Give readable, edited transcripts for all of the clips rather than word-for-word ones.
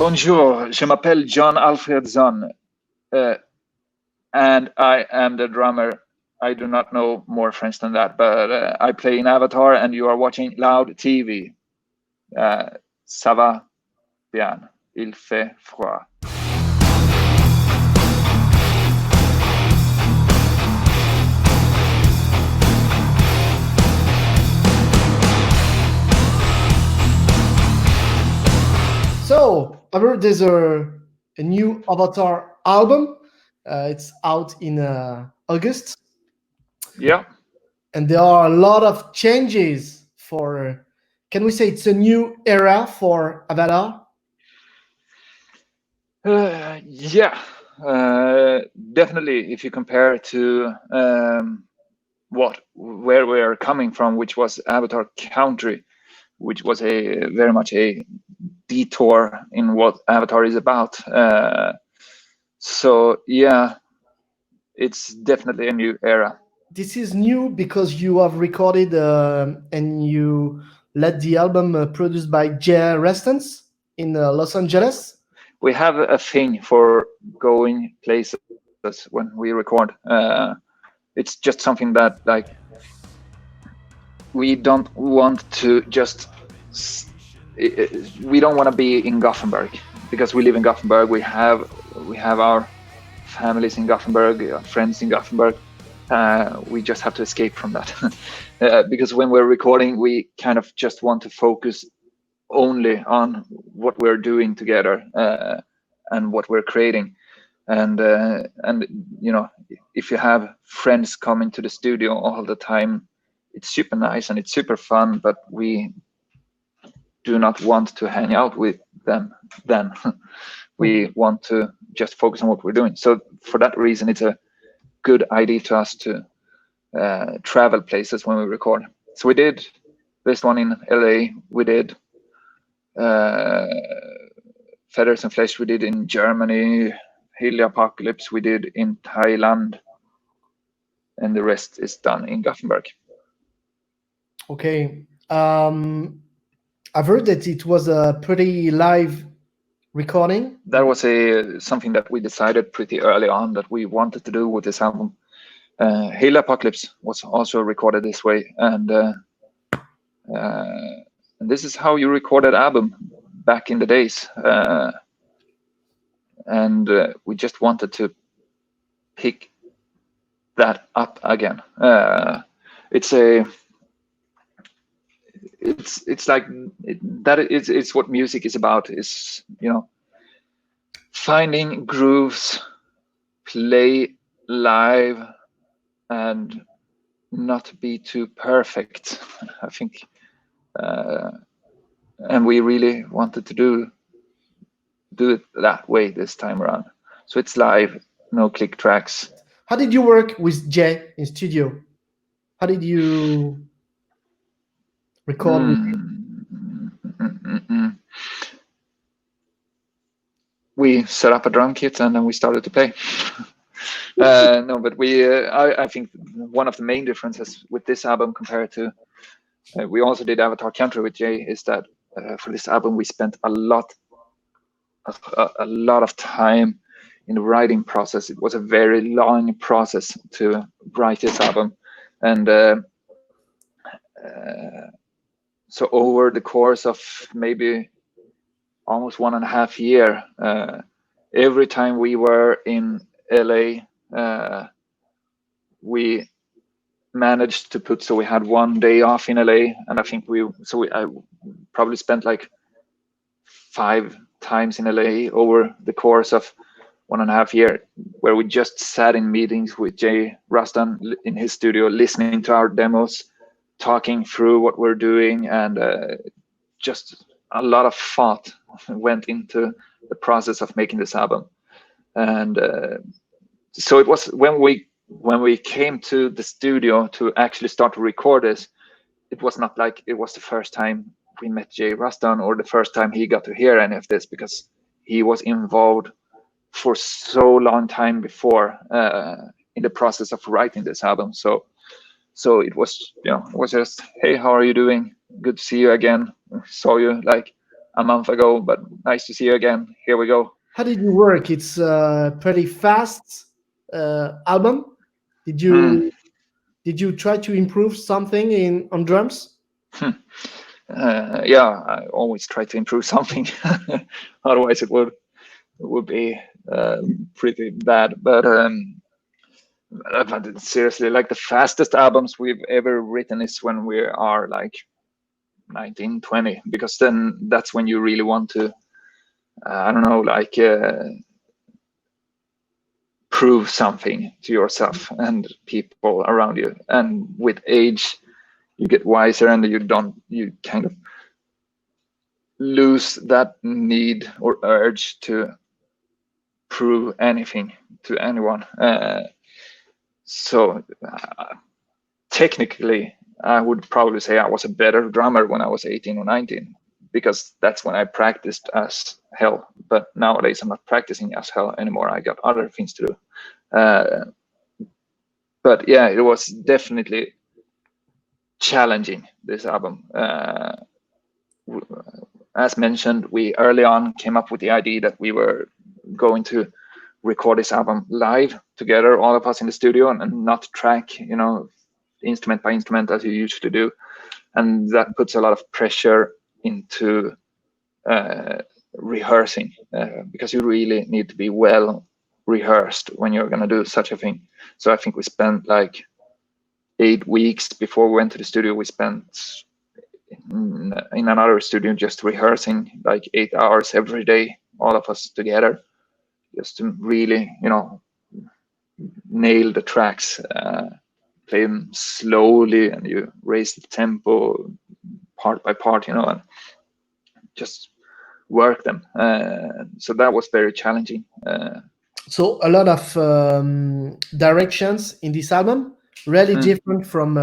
Bonjour, je m'appelle John Alfredson, and I am the drummer. I do not know more French than that, but I play in Avatar, and you are watching Loud TV. Ça va bien, il fait froid. So, I heard there's a new Avatar album. It's out in August. Yeah. And there are a lot of changes for, can we say it's a new era for Avatar? Yeah, definitely. If you compare to where we are coming from, which was Avatar Country, which was a very much a detour in what Avatar is about. So yeah, it's definitely a new era. This is new because you have recorded and you led the album produced by Jay Reatard in Los Angeles. We have a thing for going places when we record. It's just something that like we don't want to just we don't want to be in Gothenburg because we live in Gothenburg. We have our families in Gothenburg, friends in Gothenburg. We just have to escape from that because when we're recording, we kind of just want to focus only on what we're doing together and what we're creating. And you know, if you have friends coming to the studio all the time, it's super nice and it's super fun, but we do not want to hang out with them then. We want to just focus on what we're doing. So for that reason, it's a good idea to us to travel places when we record. So we did this one in LA, we did Feathers and Flesh, we did in Germany, Hilly Apocalypse we did in Thailand, and the rest is done in Gothenburg. Okay. I've heard that it was a pretty live recording. That was something that we decided pretty early on that we wanted to do with this album. Hilly Apocalypse was also recorded this way, and this is how you record an album back in the days. And we just wanted to pick that up again. It's like it's what music is about, is, you know, finding grooves, play live, and not be too perfect, I think. And we really wanted to do it that way this time around. So it's live, no click tracks. How did you work with Jay in studio? How did you record with him? We set up a drum kit and then we started to play. No, but I think one of the main differences with this album compared to we also did Avatar Country with Jay is that for this album we spent a lot of time in the writing process. It was a very long process to write this album, and so over the course of maybe almost 1.5 years, every time we were in LA, we managed to put, so we had 1 day off in LA, and I think I probably spent like 5 times in LA over the course of 1.5 years, where we just sat in meetings with Jay Reatard in his studio, listening to our demos, talking through what we're doing, and just a lot of thought went into the process of making this album. And so it was when we came to the studio to actually start to record this, it was not like it was the first time we met Jay Reatard or the first time he got to hear any of this, because he was involved for so long time before in the process of writing this album. So it was, you know, it was just, hey, how are you doing? Good to see you again. Saw you like a month ago, but nice to see you again. Here we go. How did you work? It's a pretty fast album. Did Hmm. you try to improve something in on drums? Yeah, I always try to improve something. Otherwise, it would be pretty bad. But seriously, like the fastest albums we've ever written is when we are like 19, 20, because then that's when you really want to, I don't know, like prove something to yourself and people around you. And with age, you get wiser and you kind of lose that need or urge to prove anything to anyone. So technically, I would probably say I was a better drummer when I was 18 or 19, because that's when I practiced as hell. But nowadays, I'm not practicing as hell anymore. I got other things to do. Uh, but yeah, it was definitely challenging, this album. As mentioned, we early on came up with the idea that we were going to record this album live together, all of us in the studio, and not track, instrument by instrument as you usually do. And that puts a lot of pressure into rehearsing, because you really need to be well rehearsed when you're going to do such a thing. So I think we spent like 8 weeks before we went to the studio. We spent in another studio just rehearsing like 8 hours every day, all of us together, just to really, nail the tracks, play them slowly, and you raise the tempo part by part, and just work them. So that was very challenging. So a lot of directions in this album, really Mm, different from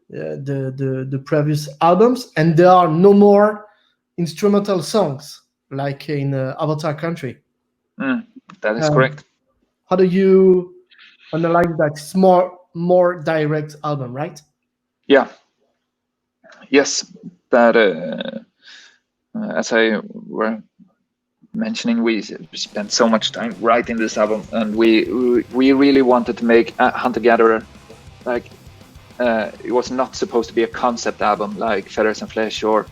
the previous albums, and there are no more instrumental songs like in Avatar Country. mm, that is Um, correct. how do you analyze that? It's more direct album, right? Yeah. Yes. That as I were mentioning, we spent so much time writing this album, and we really wanted to make Hunter Gatherer like it was not supposed to be a concept album like Feathers and Flesh or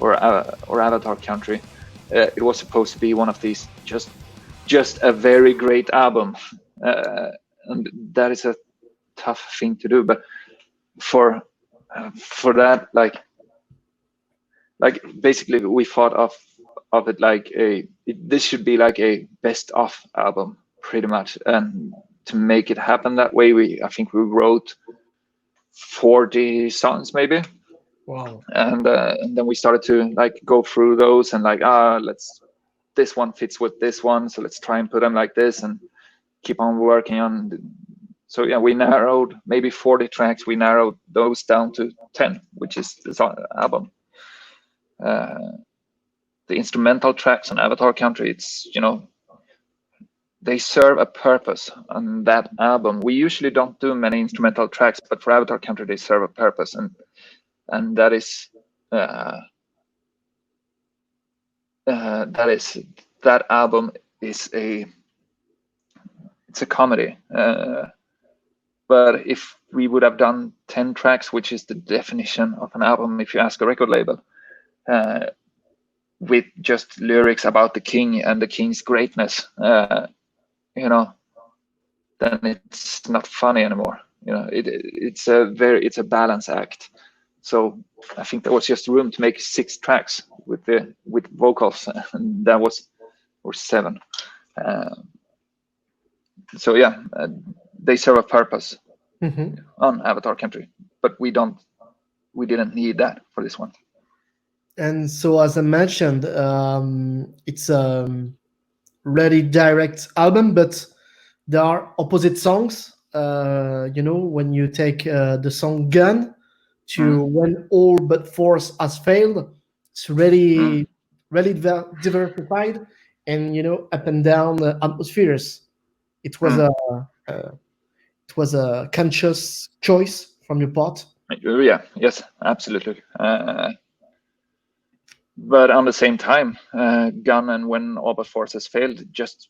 Avatar Country. It was supposed to be one of these just a very great album, uh, and that is a tough thing to do. But for that, like basically we thought of it like this should be like a best of album pretty much. And to make it happen that way, I think we wrote 40 songs maybe. Wow. And then we started to like go through those and like let's this one fits with this one, so let's try and put them like this and keep on working on. So yeah, we narrowed maybe 40 tracks. We narrowed those down to 10, which is this album. The instrumental tracks on Avatar Country, it's they serve a purpose on that album. We usually don't do many instrumental tracks, but for Avatar Country they serve a purpose, and that is uh, that is that album is it's a comedy. But if we would have done 10 tracks, which is the definition of an album if you ask a record label, uh, with just lyrics about the king and the king's greatness, you know, then it's not funny anymore. It's a balance act. So I think there was just room to make 6 tracks with vocals, and that was or 7. Uh, so yeah, they serve a purpose Mhm. on Avatar Country, but we didn't need that for this one. And so, as I mentioned, it's a really direct album, but there are opposite songs. When you take the song "Gun" to Mm, "When All But Force Has Failed," it's mm, really diversified, and up and down atmospheres. It was mm. uh, it was a conscious choice from your part. Yeah, yes, absolutely. But on the same time, Gun and When All But Forces Failed, just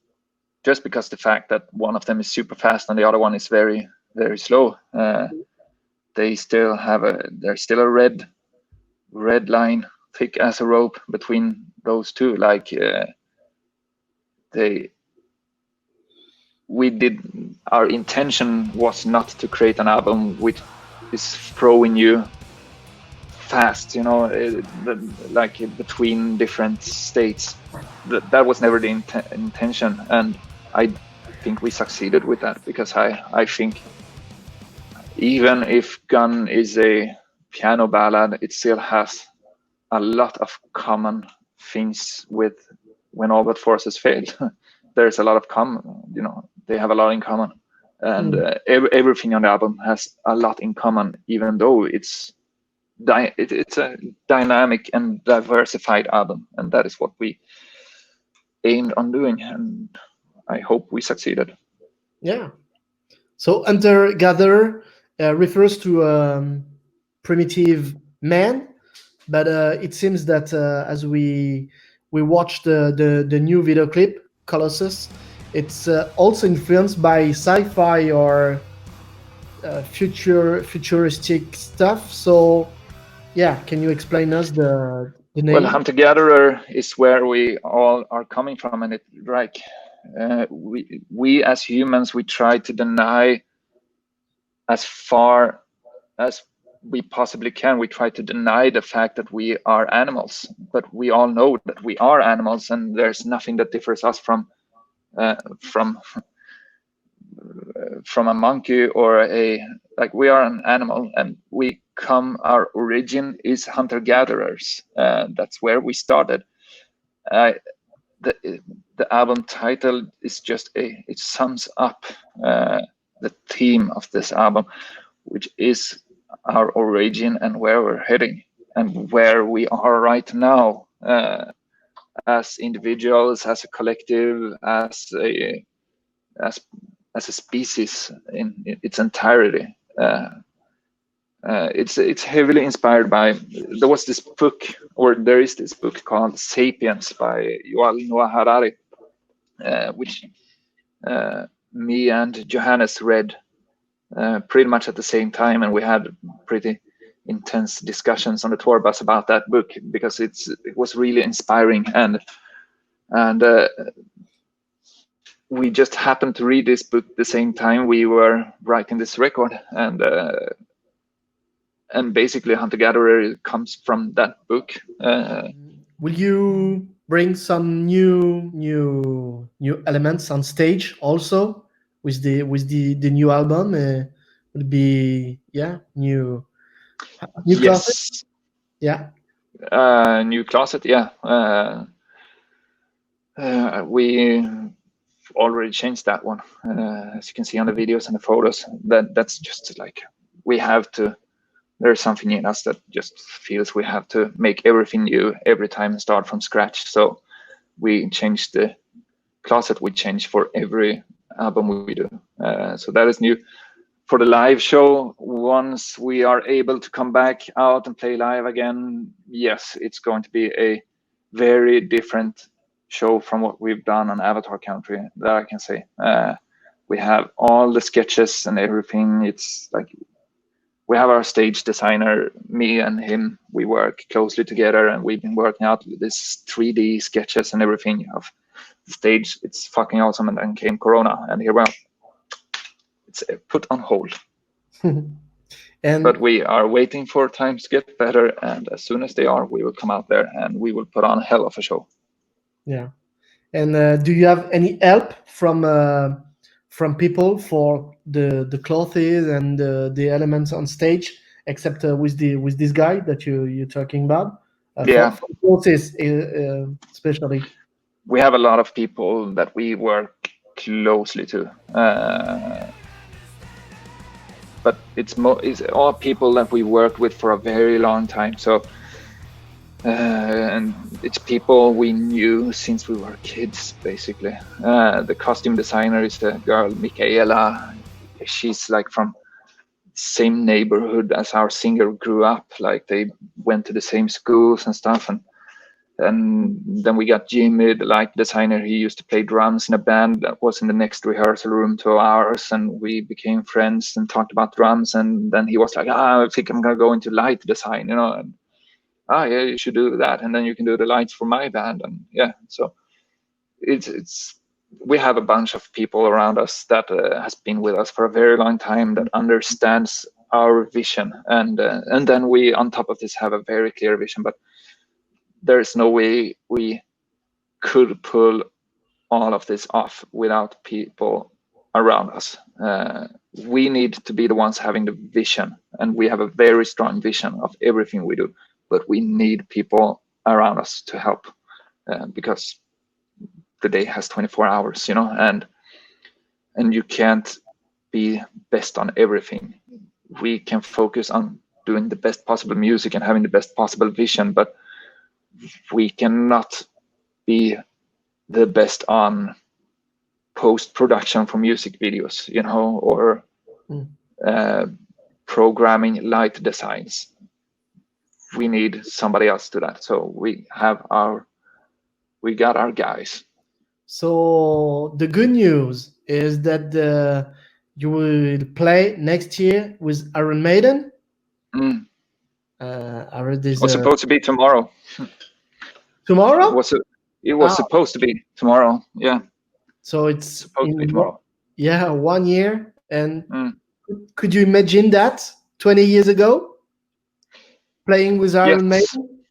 because the fact that one of them is super fast and the other one is very very slow, they still have there's still a red line thick as a rope between those two. Like they we did our intention was not to create an album which is throwing you fast, like between different states. That was never the intention, and I think we succeeded with that, because I think even if Gun is a piano ballad, it still has a lot of common things with When All But Forces Failed. There's a lot of common, they have a lot in common, and everything on the album has a lot in common, even though it's a dynamic and diversified album, and that is what we aimed on doing, and I hope we succeeded. Yeah. So hunter gatherer refers to primitive man, but it seems that as we watch the new video clip Colossus, it's also influenced by sci-fi or futuristic stuff. So yeah, can you explain us the Well, name? hunter gatherer is where we all are coming from, and it like we as humans, we try to deny as far as we possibly can. We try to deny the fact that we are animals, but we all know that we are animals, and there's nothing that differs us from uh, from from a monkey or we are an animal, and our origin is hunter gatherers. That's where we started. The album title is it sums up the theme of this album, which is our origin and where we're heading and where we are right now, as individuals, as a collective, as as a species in its entirety. It's heavily inspired by there is this book called *Sapiens* by Yuval Noah Harari, which me and Johannes read pretty much at the same time, and we had pretty intense discussions on the tour bus about that book, because it was really inspiring, and we just happened to read this book the same time we were writing this record, and basically hunter gatherer comes from that book. Will you bring some new elements on stage also with the new album? Will be yeah new classes. Yes, Yeah. new closet. Yeah, we already changed that one, as you can see on the videos and the photos. That's just like we have to. There's something in us that just feels we have to make everything new every time and start from scratch. So we change the closet. We change for every album we do. So that is new. For the live show, once we are able to come back out and play live again, yes, it's going to be a very different show from what we've done on Avatar Country, that I can say. We have all the sketches and everything. It's like we have our stage designer, me and him. We work closely together, and we've been working out this 3D sketches and everything of the stage. It's fucking awesome. And then came Corona, and here we are. It's put on hold. And But we are waiting for times to get better, and as soon as they are, we will come out there and we will put on a hell of a show. yeah. And do you have any help from people for the clothes and the elements on stage, except with this guy that you're talking about? Yeah, For clothes, especially. we have a lot of people that we work closely to, but it's all people that we worked with for a very long time. So and it's people we knew since we were kids, basically. The costume designer is the girl Michaela. She's like from same neighborhood as our singer grew up. Like they went to the same schools and stuff, and And then we got Jimmy, the light designer. He used to play drums in a band that was in the next rehearsal room to ours, and we became friends and talked about drums. And then he was like, I think I'm gonna go into light design, and yeah, you should do that, and then you can do the lights for my band. And yeah, so it's we have a bunch of people around us that has been with us for a very long time, that understands our vision, and then we on top of this have a very clear vision. But there's no way we could pull all of this off without people around us. We need to be the ones having the vision, and we have a very strong vision of everything we do, but we need people around us to help, because the day has 24 hours, and you can't be best on everything. We can focus on doing the best possible music and having the best possible vision, but we cannot be the best on post-production for music videos, or programming light designs. We need somebody else to that. So we got our guys. So the good news is that you will play next year with Iron Maiden. I read this. It was supposed to be tomorrow. Tomorrow? It was supposed to be tomorrow. Yeah. So it's supposed to be tomorrow. 1 year. And could you imagine that 20 years ago, playing with Iron Maiden?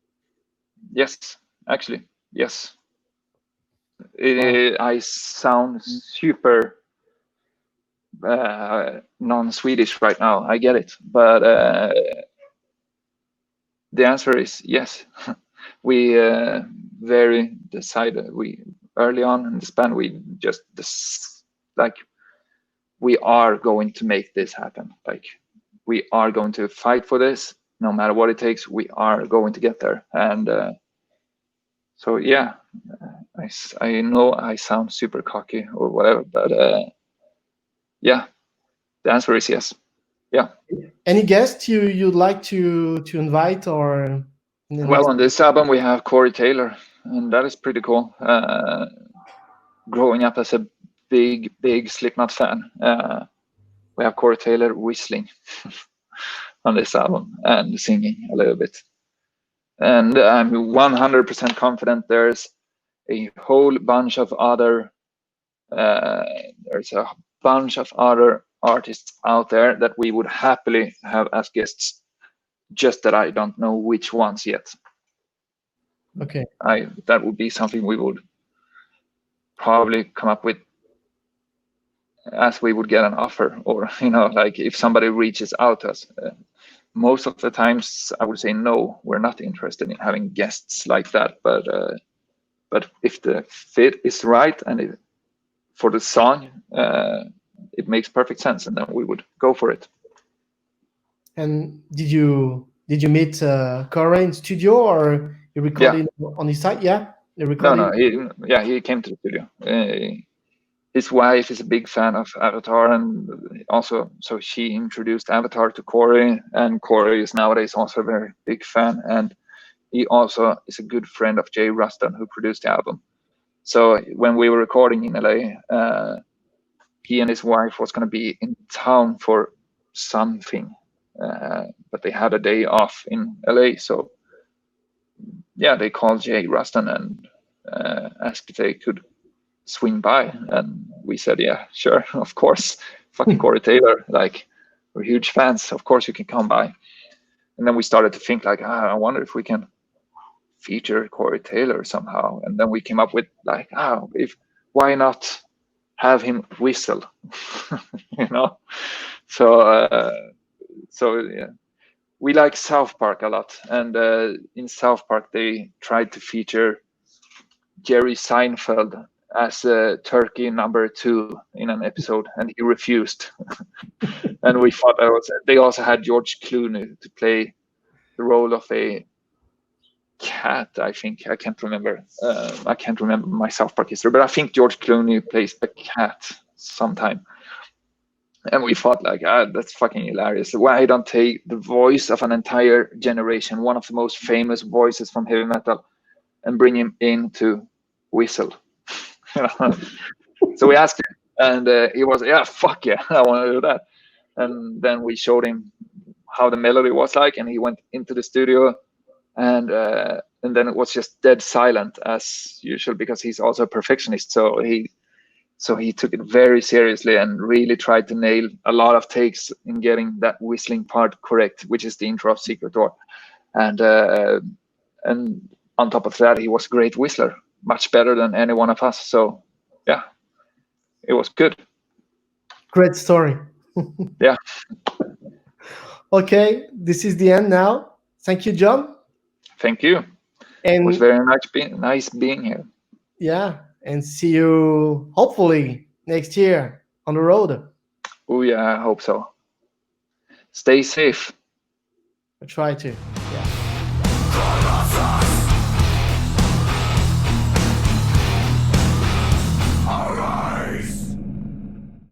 Yes, actually, yes. I sound super non-Swedish right now. I get it, but the answer is yes. We very decided. We early on in the span, we just we are going to make this happen. Like, we are going to fight for this, no matter what it takes. We are going to get there, and so yeah. I know I sound super cocky or whatever, but yeah, the answer is yes. Yeah. Any guests you'd like to invite, or? Well, on this album we have Corey Taylor, and that is pretty cool. Growing up as a big Slipknot fan, we have Corey Taylor whistling on this album and singing a little bit. And I'm 100% confident there's a whole bunch of other artists out there that we would happily have as guests, just that I don't know which ones yet. Okay. That would be something we would probably come up with as we would get an offer, or like if somebody reaches out to us. Most of the times I would say no, we're not interested in having guests like that, but if the fit is right and for the song, it makes perfect sense, and then we would go for it. And did you meet Corey in studio, or you recorded on his site? Yeah, No, he came to the studio. His wife is a big fan of Avatar, and also so she introduced Avatar to Corey, and Corey is nowadays also a very big fan, and he also is a good friend of Jay Reatard, who produced the album. So when we were recording in LA, he and his wife was going to be in town for something, but they had a day off in LA. So yeah, they called Jay Reatard and asked if they could swing by, and we said, yeah, sure, of course. Fucking Corey Taylor, like, we're huge fans, of course you can come by. And then we started to think like, I wonder if we can feature Corey Taylor somehow. And then we came up with like, why not have him whistle? So yeah, we like South Park a lot, and in South Park they tried to feature Jerry Seinfeld as turkey number 2 in an episode, and he refused. And we thought they also had George Clooney to play the role of a cat, I think. I can't remember. I can't remember my South Park history, but I think George Clooney plays a cat sometime. And we thought like, that's fucking hilarious. Why don't take the voice of an entire generation, one of the most famous voices from heavy metal, and bring him in to whistle. So we asked him, and he was, yeah, fuck yeah, I want to do that. And then we showed him how the melody was like, and he went into the studio, and then it was just dead silent as usual, because he's also a perfectionist. So he took it very seriously and really tried to nail a lot of takes in getting that whistling part correct, which is the intro of Secret Door. And on top of that, he was a great whistler, much better than any one of us. So yeah, it was good. Great story. Yeah. Okay, this is the end now. Thank you, John. Thank you. It was And very nice being here. yeah, and see you hopefully next year on the road. Oh yeah, I hope so. Stay safe. I try to.